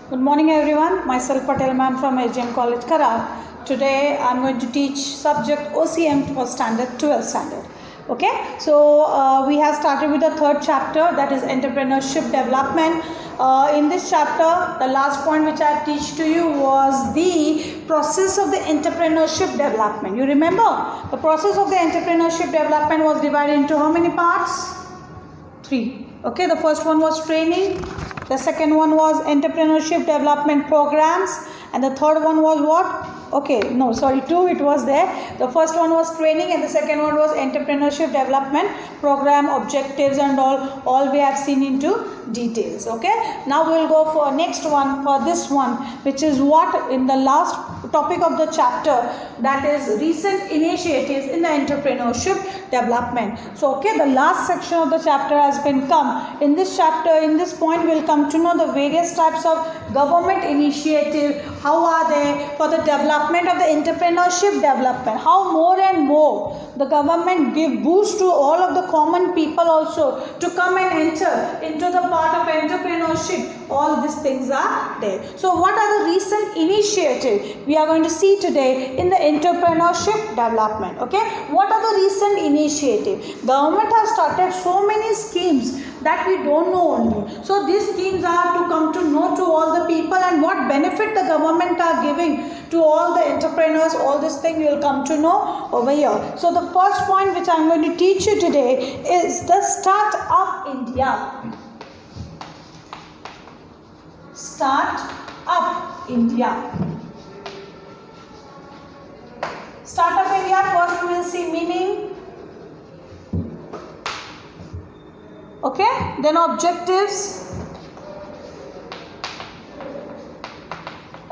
Good morning everyone, myself Patel ma'am from AGM College Kara. Today I am going to teach subject OCM for standard 12 standard. Okay, so we have started with the third chapter, that is entrepreneurship development. In this chapter, the last point which I teach to you was the process of the entrepreneurship development. You remember the process of the entrepreneurship development was divided into how many parts? 3. Okay, the first one was training, the second one was entrepreneurship development programs, and the third one was what? Okay, no, sorry, 2 it was there. The first one was training and the second one was entrepreneurship development program, objectives and all we have seen into details. Okay, now we will go for next one, for this one, which is what in the last topic of the chapter, that is recent initiatives in the entrepreneurship development. So okay, the last section of the chapter has been come. In this chapter, in this point, we will come to know the various types of government initiative, how are they for the development of the entrepreneurship development, how more and more the government give boost to all of the common people also to come and enter into the part of entrepreneurship. All these things are there. So what are the recent initiatives we are going to see today in the entrepreneurship development? Okay, what are the recent initiatives? Government has started so many schemes that we don't know only. So these schemes are to come to know to all the people and what benefit the government are giving to all the entrepreneurs. All this thing you will come to know over here. So the first point which I am going to teach you today is the Start Up India. Start Up India. Start Up India, first we will see meaning. Okay, then objectives.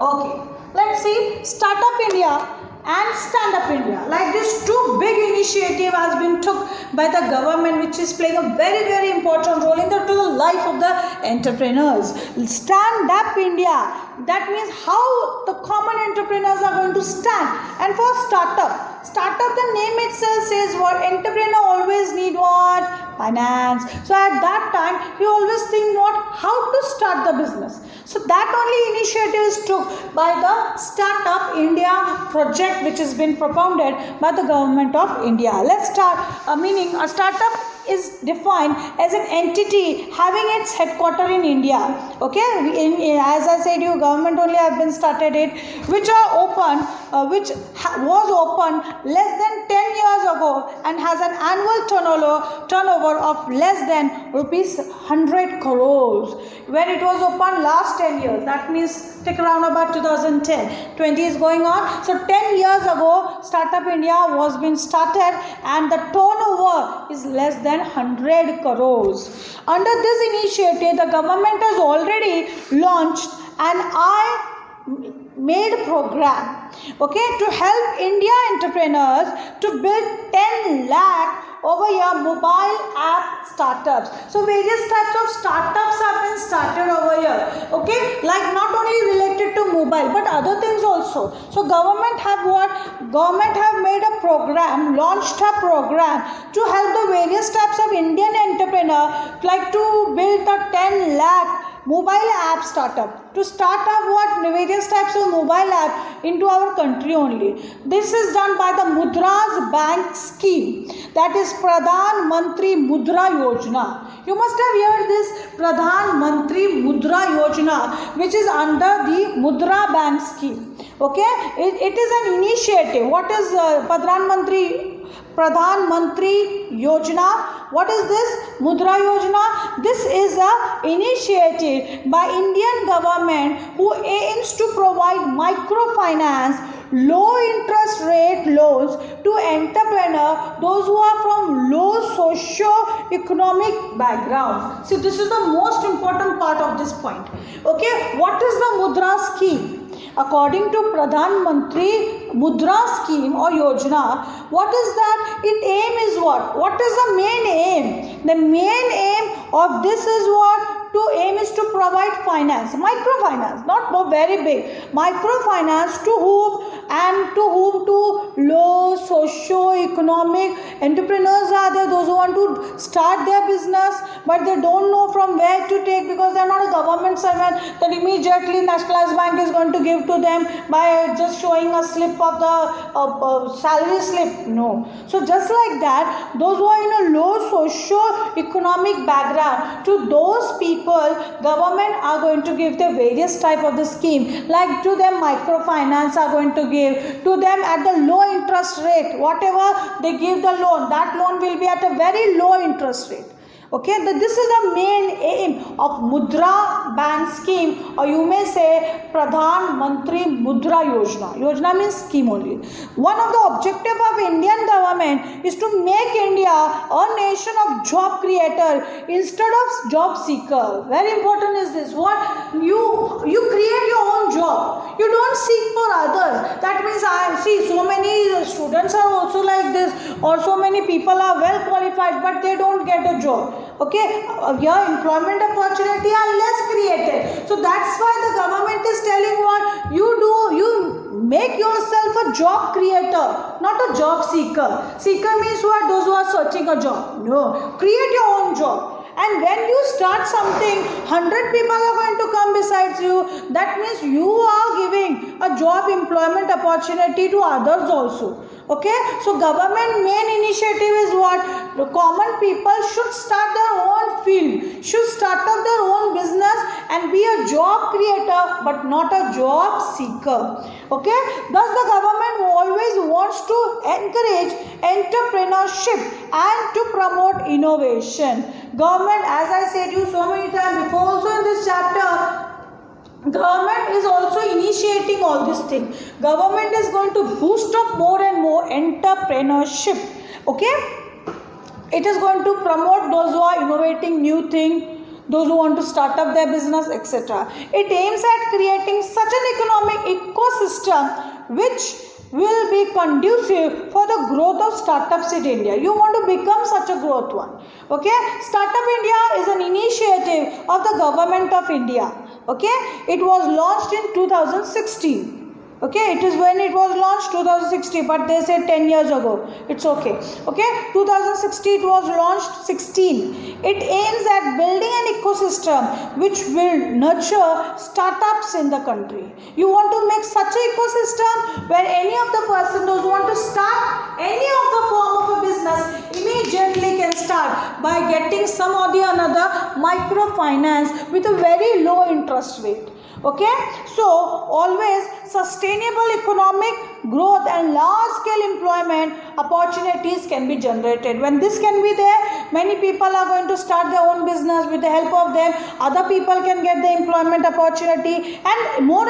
Okay, let's see Startup India and Stand Up India. Like this, two big initiative has been took by the government, which is playing a very important role in the total life of the entrepreneurs. Stand Up India, that means how the common entrepreneurs are going to stand. And for startup, the name itself says what? Entrepreneur always need what? Finance. So at that time, you always think what? How to start the business. So that only initiative is took by the Startup India project, which has been propounded by the government of India. Let's start. Meaning a startup is defined as an entity having its headquarter in India. Okay, as I said, you government only have been started it, which are open, was open less than 10 years ago and has an annual turnover of less than rupees 100 crores. When it was open last 10 years, that means take around about 2010, 20 is going on. So 10 years ago, Startup India was been started and the turnover is less than 100 crores. Under this initiative, the government has already launched an I-Made program, okay, to help India entrepreneurs to build 10 lakh over here mobile app startups. So various types of startups have been started over here, okay, like not only related to mobile but other things also. So government have what? Government have made a program, launched a program to help the various types of Indian entrepreneur like to build the 10 lakh mobile app startup, to start up what? Various types of mobile app into our country only. This is done by the Mudras Bank scheme, that is Pradhan Mantri Mudra Yojana. You must have heard this Pradhan Mantri Mudra Yojana, which is under the Mudra Bank scheme. Okay, it is an initiative. What is Pradhan Mantri Yojana? What is this? Mudra Yojana. This is a initiative by Indian government who aims to provide microfinance, low interest rate loans to entrepreneurs, those who are from low socio-economic background. See, this is the most important part of this point. Okay, what is the Mudra scheme? According to Pradhan Mantri Mudra scheme or Yojana, what is that? Its aim is what? What is the main aim? The main aim of this is what? to aim is to provide finance, microfinance, not very big, microfinance to whom? To low socio-economic entrepreneurs are there, those who want to start their business but they don't know from where to take because they are not a government servant, that immediately nationalized bank is going to give to them by just showing a slip of the salary slip. No. So just like that, those who are in a low socio-economic background, to those people government are going to give the various type of the scheme, like to them microfinance are going to give to them at the low interest rate. Whatever they give the loan, that loan will be at a very low interest rate. Okay, this is the main aim of Mudra Bank scheme, or you may say Pradhan Mantri Mudra Yojana. Yojana means scheme only. One of the objective of Indian government is to make India a nation of job creator instead of job seeker. Very important is this. What you create your own job. You don't seek for others. That means I see so many students are also like this, or so many people are well qualified but they don't get a job. Okay, your employment opportunity are less created. So that's why the government is telling what you do. You make yourself a job creator, not a job seeker. Seeker means what? Those who are searching a job. No, create your own job. And when you start something, 100 people are going to come besides you. That means you are giving a job employment opportunity to others also. Okay, so government main initiative is what? The common people should start their own field, should start up their own business and be a job creator but not a job seeker. Okay, thus the government always wants to encourage entrepreneurship and to promote innovation. Government, as I said you so many times before also in this chapter, government is also initiating all these things. Government is going to boost up more and more entrepreneurship. Okay, it is going to promote those who are innovating new things, those who want to start up their business, etc. It aims at creating such an economic ecosystem which will be conducive for the growth of startups in India. You want to become such a growth one. Okay, Startup India is an initiative of the government of India. Okay, it was launched in 2016. Okay, it is when it was launched 2016, but they said 10 years ago. It's okay. Okay, 2016 it was launched 16. It aims at building an ecosystem which will nurture startups in the country. You want to make such an ecosystem where any of the person, those who want to start any of the form of a business, immediately can start by getting some or the another microfinance with a very low interest rate. Okay, so always sustainable economic growth and large scale employment opportunities can be generated. When this can be there, many people are going to start their own business. With the help of them, other people can get the employment opportunity, and more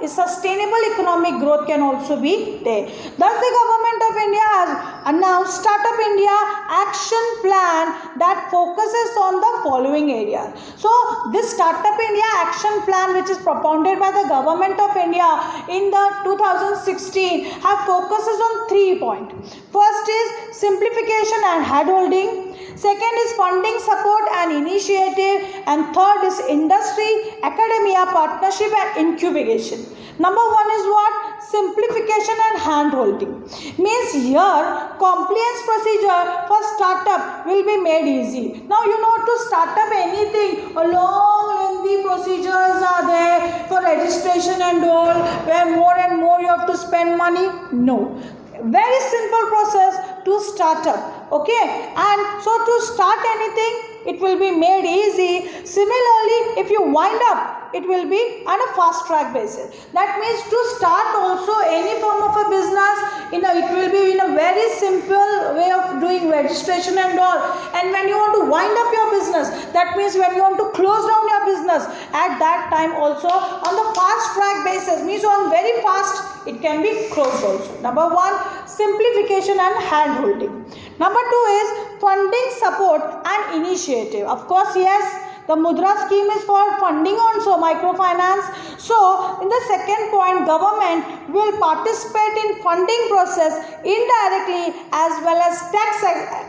sustainable economic growth can also be there. Thus the government of India has announced Startup India Action Plan that focuses on the following areas. So this Startup India Action Plan, which is propounded by the government of India in the 2016, have focuses on 3 points. First is simplification and handholding. Second is funding support and initiative, and third is industry, academia, partnership and incubation. Number one is what? Simplification and handholding. Means here compliance procedure for startup will be made easy. Now you know, to start up anything, a long lengthy procedures are there for registration and all, where more and more you have to spend money. No. Very simple process to start up. Okay, and so to start anything, it will be made easy. Similarly, if you wind up, it will be on a fast track basis. That means to start also any form of a business, it will be in a very simple way of doing registration and all. And when you want to wind up your business, that means when you want to close down your business, at that time also on the fast track basis, means on very fast it can be closed also. Number one, simplification and hand holding. Number two is funding support and initiative. Of course, yes, The Mudra scheme is for funding also microfinance. So in the second point, government will participate in funding process indirectly, as well as tax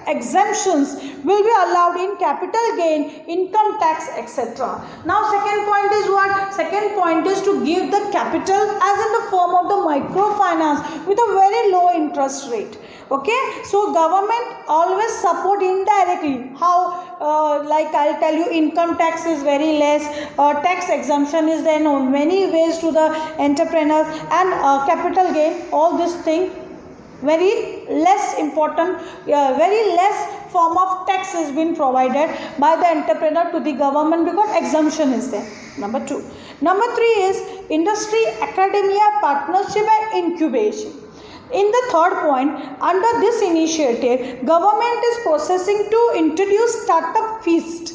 exemptions will be allowed in capital gain, income tax, etc. Now second point is what? Second point is to give the capital as in the form of the microfinance with a very low interest rate. Okay, so government always support indirectly. How? Like I'll tell you, income tax is very less, tax exemption is there in many ways to the entrepreneurs, and capital gain, all this thing very less important, very less form of tax is being provided by the entrepreneur to the government because exemption is there. Number 2. Number 3 is industry academia partnership and incubation. In the third point, under this initiative, government is processing to introduce startup feast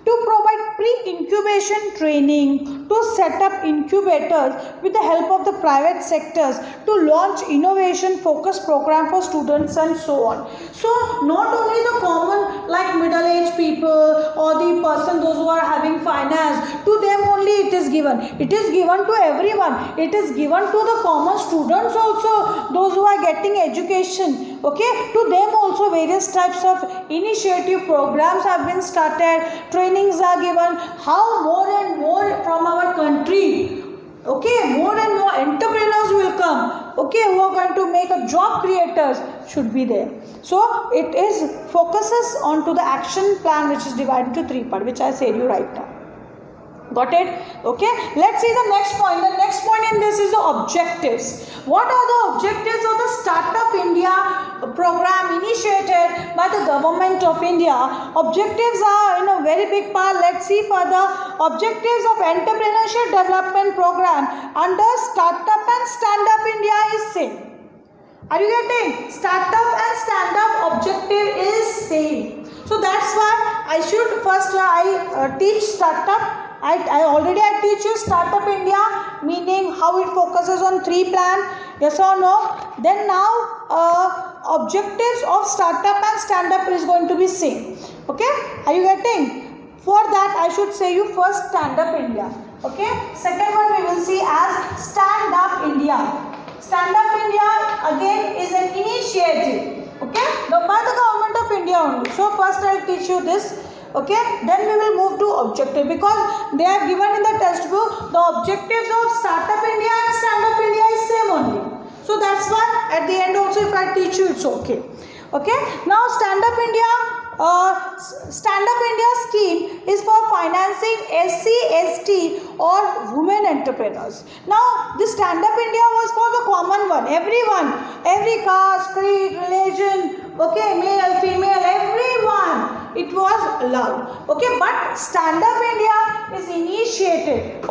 to provide pre-incubation training, to set up incubators with the help of the private sectors, to launch innovation focused program for students and so on. So not only the common like middle-aged people or the person those who are having finance, to them only it is given. It is given to everyone. It is given to the common students also, those who are getting education. Okay, to them also various types of initiative programs have been started, trainings are given. How more and more from our country, okay, more and more entrepreneurs will come, okay, who are going to make a job creators should be there. So it is focuses on to the action plan, which is divided into 3 parts, which I said you right now. Got it? Okay, let's see the next point. The next point in this is the objectives. What are the objectives of the Startup India program initiated by the government of India? Objectives are in a very big part. Let's see further. Objectives of entrepreneurship development program under Startup and Stand Up India is same. Are you getting? Startup and stand up objective is same. So that's why I should first teach startup. I already teach you Startup India, meaning how it focuses on 3 plan, yes or no. Then now objectives of startup and stand up is going to be same. Okay, are you getting? For that I should say you first Stand Up India. Okay, second one we will see as Stand Up India. Stand Up India again is an initiative, okay, by the government of India only. So first I will teach you this. Okay, then we will move to objective, because they have given in the textbook the objectives of Startup India and Stand Up India is same only. So that's why at the end also if I teach you it's okay. Okay, now Stand Up India scheme is for financing SC, ST or women entrepreneurs. Now this Stand Up India was for the common one, everyone, every caste, creed, religion, okay, male, female, everyone. It was allowed. Okay, but Stand Up India is initially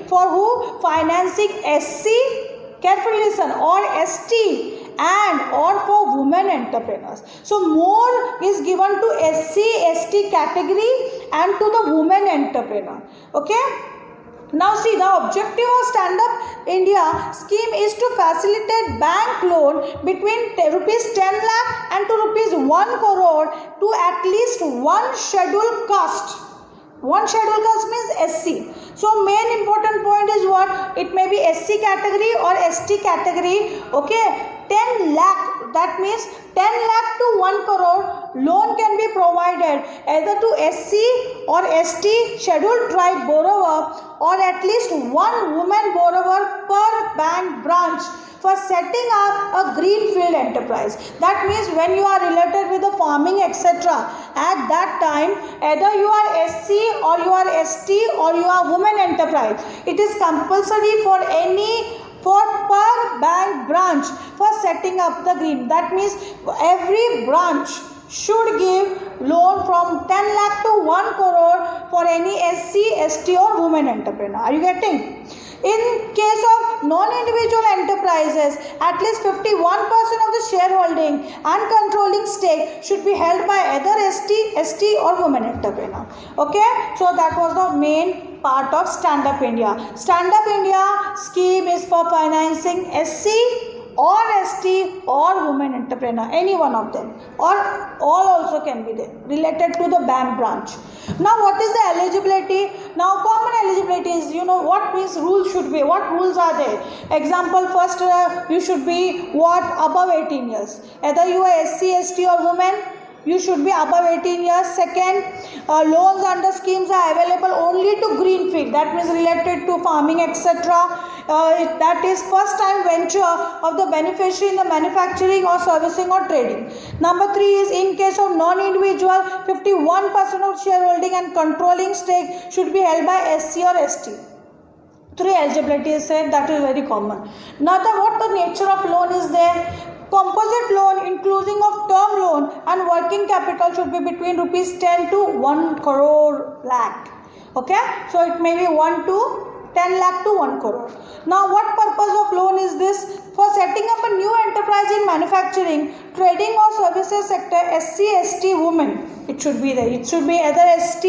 for who? Financing SC, carefully listen, or ST and or for women entrepreneurs. So more is given to SC, ST category and to the women entrepreneur. Okay. Now see, the objective of Stand Up India scheme is to facilitate bank loan between rupees 10 lakh and to rupees 1 crore to at least one scheduled caste. One scheduled caste means SC. So main important point is what? It may be SC category or ST category. Okay, 10 lakh, that means 10 lakh to 1 crore loan can be provided either to SC or ST scheduled tribe borrower or at least one woman borrower per bank branch for setting up a greenfield enterprise. That means when you are related with the farming etc. at that time, either you are SC or you are ST or you are women enterprise, it is compulsory for per bank branch for setting up the green. That means every branch should give loan from 10 lakh to 1 crore for any SC, ST or women entrepreneur. Are you getting? In case of non-individual enterprises, at least 51% of the shareholding and controlling stake should be held by either ST or women entrepreneur. Okay, so that was the main part of Stand Up India. Stand Up India scheme is for financing SC or ST or women entrepreneur, any one of them, or all also can be there, related to the bank branch. Now what is the eligibility? Now common eligibility is, what means rules should be, what rules are there? Example, first you should be what? Above 18 years. Either you are SC, ST or women, you should be above 18 years. Second, loans under schemes are available only to greenfield, that means related to farming, etc. That is first time venture of the beneficiary in the manufacturing or servicing or trading. Number 3 is in case of non-individual, 51% of shareholding and controlling stake should be held by SC or ST. 3 eligibility is said, that is very common. Now what the nature of loan is there? Composite loan including of term loan and working capital should be between rupees 10 to 1 crore lakh. Okay, so it may be 1 to 10 lakh to 1 crore. Now what purpose of loan is this? For setting up a new enterprise in manufacturing, trading or services sector, SC, ST, women, it should be there. It should be either ST,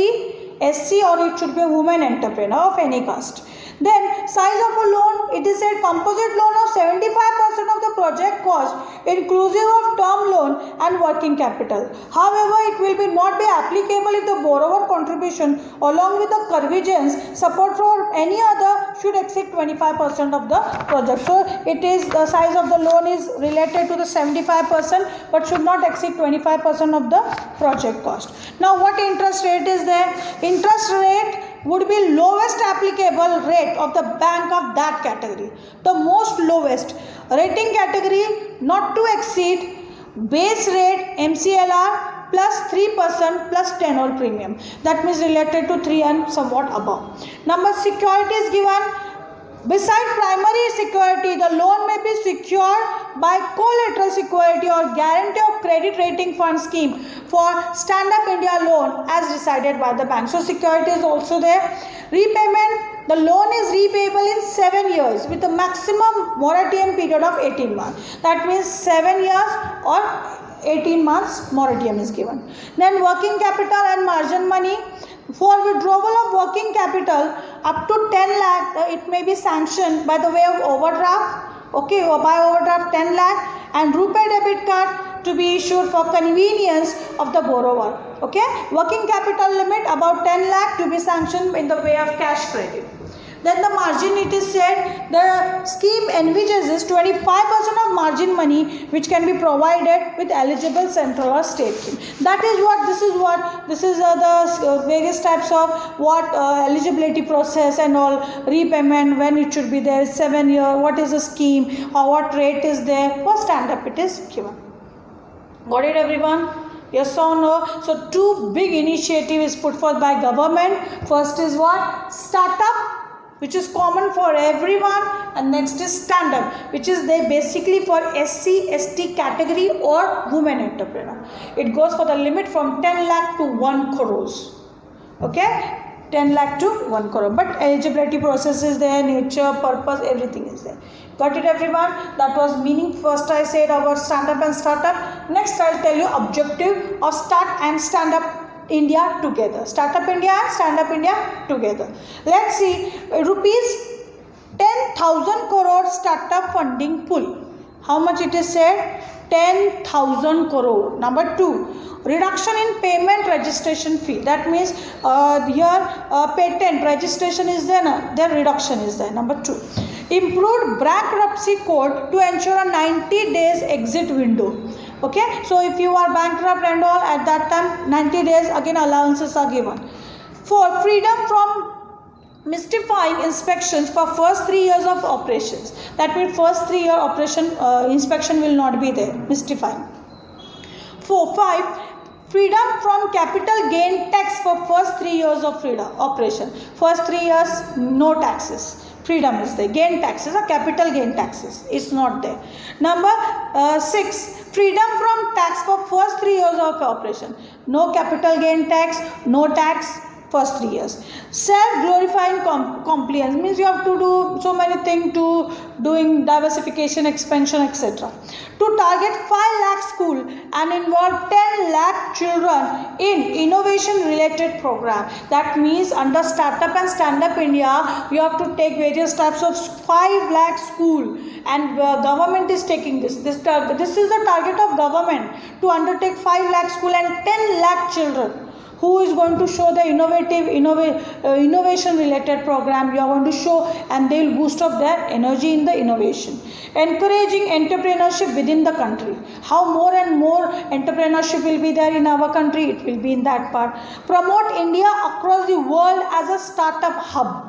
SC or it should be a woman entrepreneur of any caste. Then size of a loan, it is said composite loan of 75% of the project cost inclusive of term loan and working capital. However, it will not be applicable if the borrower contribution along with the convergence support for any other should exceed 25% of the project. So it is the size of the loan is related to the 75% but should not exceed 25% of the project cost. Now what interest rate is there? Interest rate would be lowest applicable rate of the bank of that category. The most lowest rating category not to exceed base rate MCLR plus 3% plus tenor premium. That means related to 3 and somewhat above. Number security is given. Beside primary security, the loan may be secured by collateral security or guarantee of credit rating fund scheme for Stand Up India loan as decided by the bank. So security is also there. Repayment, the loan is repayable in 7 years with a maximum moratorium period of 18 months. That means 7 years or 18 months moratorium is given. Then working capital and margin money. For withdrawal of working capital up to 10 lakh, it may be sanctioned by the way of overdraft, okay, or by overdraft 10 lakh and RuPay debit card to be issued for convenience of the borrower, okay. Working capital limit about 10 lakh to be sanctioned in the way of cash credit. Then the margin, it is said the scheme envisages 25% of margin money which can be provided with eligible central or state scheme. That is what this is the various types of what eligibility process and all, repayment, when it should be there, 7 year, what is the scheme or what rate is there. For stand up it is given. Got it everyone? Yes or no? So 2 big initiatives put forth by government. First is what? Startup, which is common for everyone, and next is stand up, which is there basically for SC, ST category or women entrepreneur. It goes for the limit from 10 lakh to 1 crores. Okay, 10 lakh to 1 crore. But eligibility process is there, nature, purpose, everything is there. Got it everyone? That was meaning. First I said about stand up and startup. Next I'll tell you objective of start and stand up India together. Startup India and Stand Up India together. Let's see, rupees 10,000 crore startup funding pool. How much it is said? 10,000 crore. Number 2, reduction in payment registration fee. That means here patent registration is there, then reduction is there. Number 2, improved bankruptcy code to ensure a 90 days exit window. Okay, so if you are bankrupt and all, at that time 90 days again allowances are given. For freedom from mystifying inspections for first 3 years of operations. That means first 3 year operation inspection will not be there, mystifying. 5, freedom from capital gain tax for first 3 years of operation. First 3 years no taxes. Freedom is there. Gain taxes or capital gain taxes is not there. Number 6, freedom from tax for first 3 years of operation. No capital gain tax, no tax. first 3 years. Self-glorifying compliance means you have to do so many things to doing diversification, expansion, etc. To target 5 lakh school and involve 10 lakh children in innovation related program. That means under Startup and Stand Up India, you have to take various types of 5 lakh school, and government is taking this. This is the target of government, to undertake 5 lakh school and 10 lakh children, who is going to show the innovation related program you are going to show, and they will boost up their energy in the innovation. Encouraging entrepreneurship within the country. How more and more entrepreneurship will be there in our country, it will be in that part. Promote India across the world as a startup hub.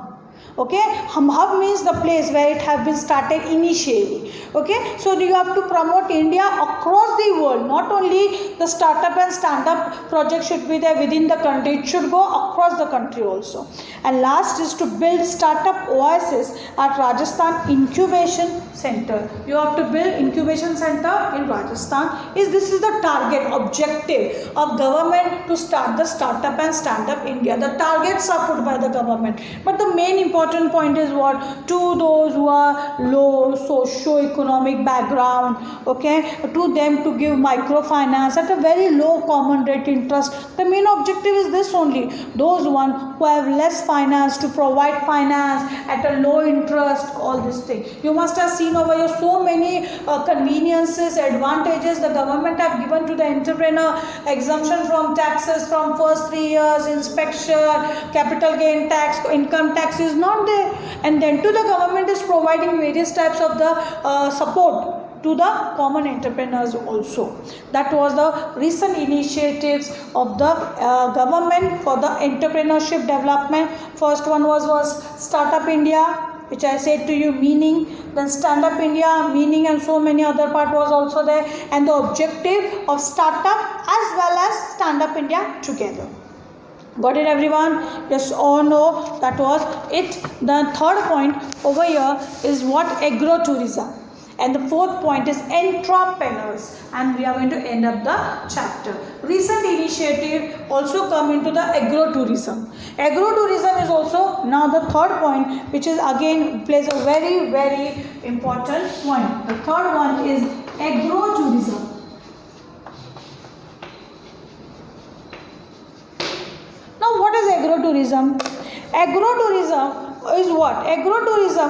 Okay, hub means the place where it has been started initially. Okay, so you have to promote India across the world. Not only the startup and stand up project should be there within the country, it should go across the country also. And last is to build startup oasis at Rajasthan Incubation Center. You have to build incubation center in Rajasthan. This is the target objective of government, to start the startup and stand up India. The targets are put by the government, but the main important point is what? To those who are low socio-economic background, okay, to them to give microfinance at a very low common rate interest. The main objective is this only. Those one who have less finance, to provide finance at a low interest, all this thing. You must have seen over here so many conveniences, advantages the government have given to the entrepreneur. Exemption from taxes from first 3 years, inspection, capital gain tax, income tax is not there, and then to the government is providing various types of the support to the common entrepreneurs also. That was the recent initiatives of the government for the entrepreneurship development. First one was Startup India, which I said to you, meaning. Then Stand Up India, meaning, and so many other part was also there, and the objective of startup as well as Stand Up India together. Got it, everyone? Yes or no? That was it. The third point over here is what? Agro-tourism. And the fourth point is entrepreneurs, and we are going to end up the chapter. Recent initiative also come into the agro-tourism. Agro-tourism is also now the third point, which is again plays a very, very important point. The third one is agro-tourism. Now, what is agro-tourism? Agro-tourism is what? Agro-tourism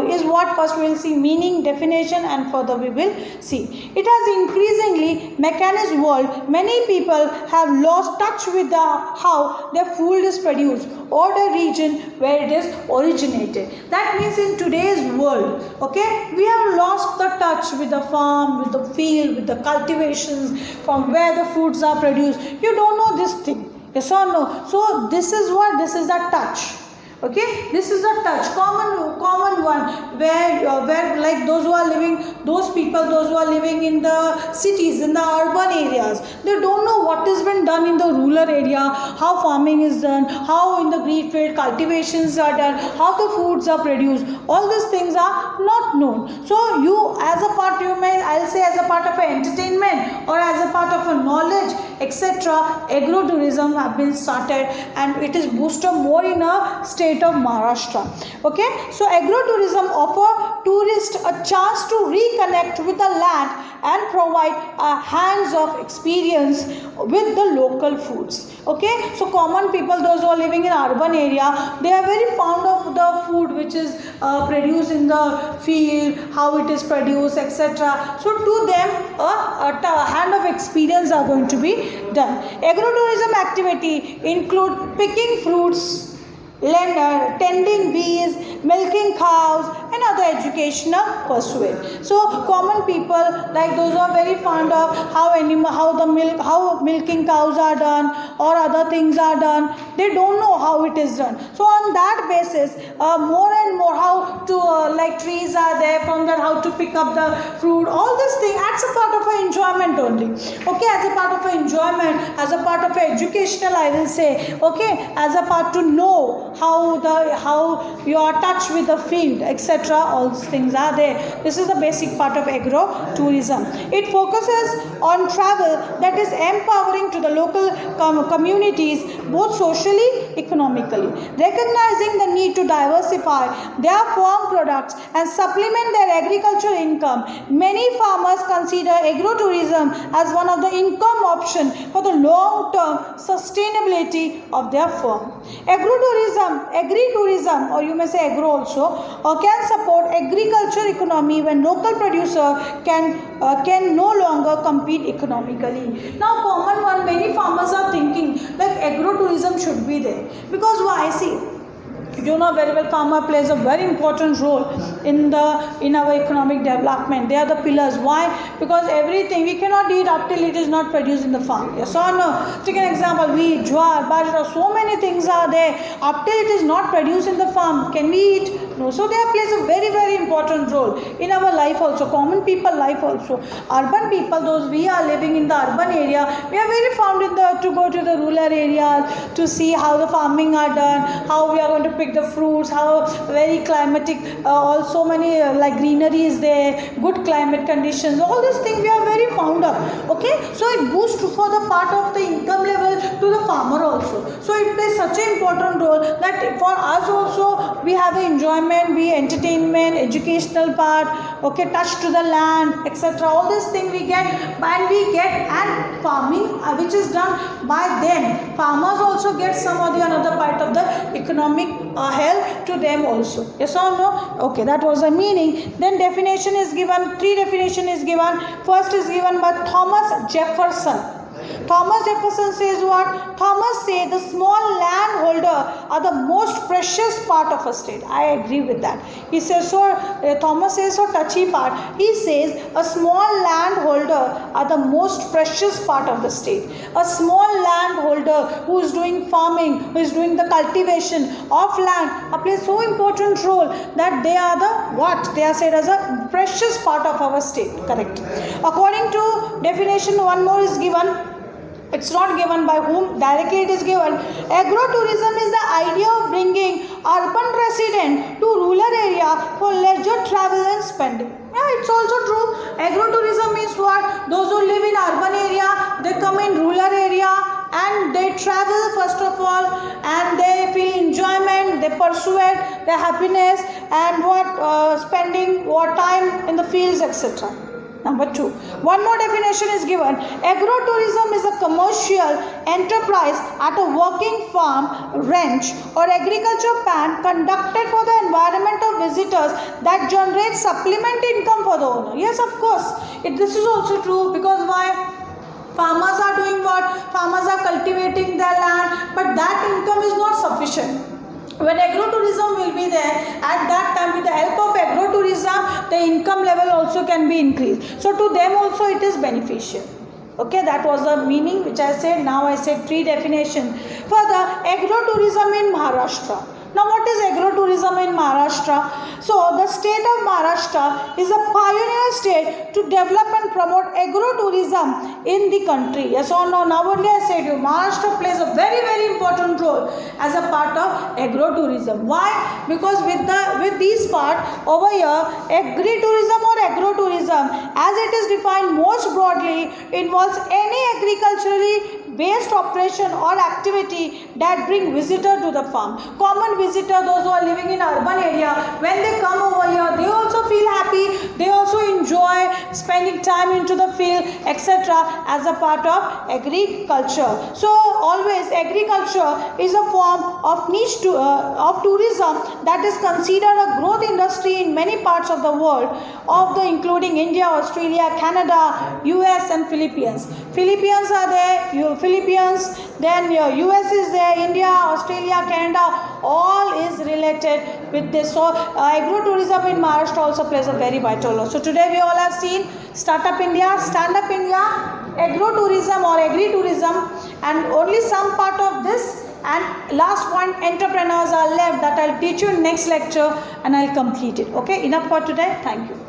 is what? First we will see meaning, definition, and further we will see. It has increasingly mechanized world. Many people have lost touch with how their food is produced or the region where it is originated. That means in today's world, okay, we have lost the touch with the farm, with the field, with the cultivations, from where the foods are produced. You don't know this thing. Yes or no? So this is what? This is the touch. Okay, this is a touch, common one, where like those who are living, those who are living in the cities, in the urban areas, they don't know what has been done in the rural area, how farming is done, how in the green field cultivations are done, how the foods are produced. All these things are not known. So you, as a part, I'll say as a part of an entertainment or as a part of a knowledge, etc., agro-tourism have been started, and it is boosted more in a state of Maharashtra. Okay, so agro-tourism offer tourists a chance to reconnect with the land and provide a hands-off experience with the local foods. Okay, so common people, those who are living in urban area, they are very fond of the food which is produced in the field, how it is produced, etc. So to them a hand of experience are going to be done. Agro-tourism activity include picking fruits, tending bees, milking cows, and other educational pursuits. So common people, like those who are very fond of how milking cows are done or other things are done, they don't know how it is done. So on that basis, more and more how to like trees are there, from that how to pick up the fruit, all this thing as a part of an enjoyment only. Okay, as a part of an enjoyment, as a part of an educational, I will say. Okay, as a part to know how you are touched with the field, etc. All these things are there. This is the basic part of agro-tourism. It focuses on travel that is empowering to the local communities, both socially, economically, recognizing the need to diversify their farm products and supplement their agricultural income. Many farmers consider agro-tourism as one of the income option for the long-term sustainability of their farm. Agri-tourism, or you may say agro also, can support agriculture economy when local producer can no longer compete economically. Now, common one, many farmers are thinking like agro-tourism should be there, because why? See, you know very well, farmer plays a very important role in our economic development. They are the pillars. Why? Because everything we cannot eat up till it is not produced in the farm. Yes or no? Take an example: wheat, jowar, bajra, so many things are there. Up till it is not produced in the farm, can we eat? No. So they plays a very, very important role in our life also, common people life also. Urban people, those we are living in the urban area, we are very fond in to go to the rural areas to see how the farming are done, how we are going to pick the fruits, how very climatic, also many like greenery is there, good climate conditions, all these things we are very fond of. Okay, so it boosts for the part of the income level to the farmer also. So it plays such an important role that for us also we have the enjoyment, we entertainment, educational part, okay, touch to the land, etc. All these things we get, and farming which is done by them. Farmers also get some or the another part of the economic help to them also. Yes or no? Okay, that was the meaning. Then definition is given, 3 definition is given. First is given by Thomas Jefferson. Thomas Jefferson says what? Thomas says the small landholder are the most precious part of a state. I agree with that. He says so. Thomas says so touchy part. He says a small landholder are the most precious part of the state. A small landholder who is doing farming, who is doing the cultivation of land, plays so important role that they are the what? They are said as a precious part of our state. Correct. According to definition, one more is given. It's not given by whom, directly it is given. Agro-tourism is the idea of bringing urban resident to rural area for leisure travel and spending. Yeah, it's also true. Agro-tourism means what? Those who live in urban area, they come in rural area and they travel first of all, and they feel enjoyment, they pursue it, their happiness, and spending what time in the fields, etc. Number 2. One more definition is given. Agro-tourism is a commercial enterprise at a working farm, ranch or agriculture plan conducted for the environment of visitors that generates supplement income for the owner. Yes, of course. This is also true, because why? Farmers are doing what? Farmers are cultivating their land, but that income is not sufficient. When agro-tourism will be there, at that time with the help of agro-tourism, the income level also can be increased. So to them also it is beneficial. Okay, that was the meaning which I said. Now I said 3 definitions. Further, agro-tourism in Maharashtra. Now what is agro-tourism in Maharashtra? So the state of Maharashtra is a pioneer state to develop and promote agro-tourism in the country. Yes or no? Now only I said you, Maharashtra plays a very, very important role as a part of agro-tourism. Why? Because with these part over here, agri-tourism or agro-tourism, as it is defined most broadly, involves any agriculturally based operation or activity that bring visitor to the farm. Common visitor, those who are living in urban area, when they come over here, they also feel happy, they also enjoy spending time into the field, etc. as a part of agriculture. So always agriculture is a form of niche of tourism that is considered a growth industry in many parts of the world, including India, Australia, Canada, US and Philippines. Philippines are there, then US is there, India, Australia, Canada, all is related with this. So agro-tourism in Maharashtra also plays a very vital role. So today we all have seen Startup India, Stand Up India, agro-tourism or agri-tourism, and only some part of this, and last point, entrepreneurs are left, that I'll teach you in next lecture and I'll complete it. Okay, enough for today. Thank you.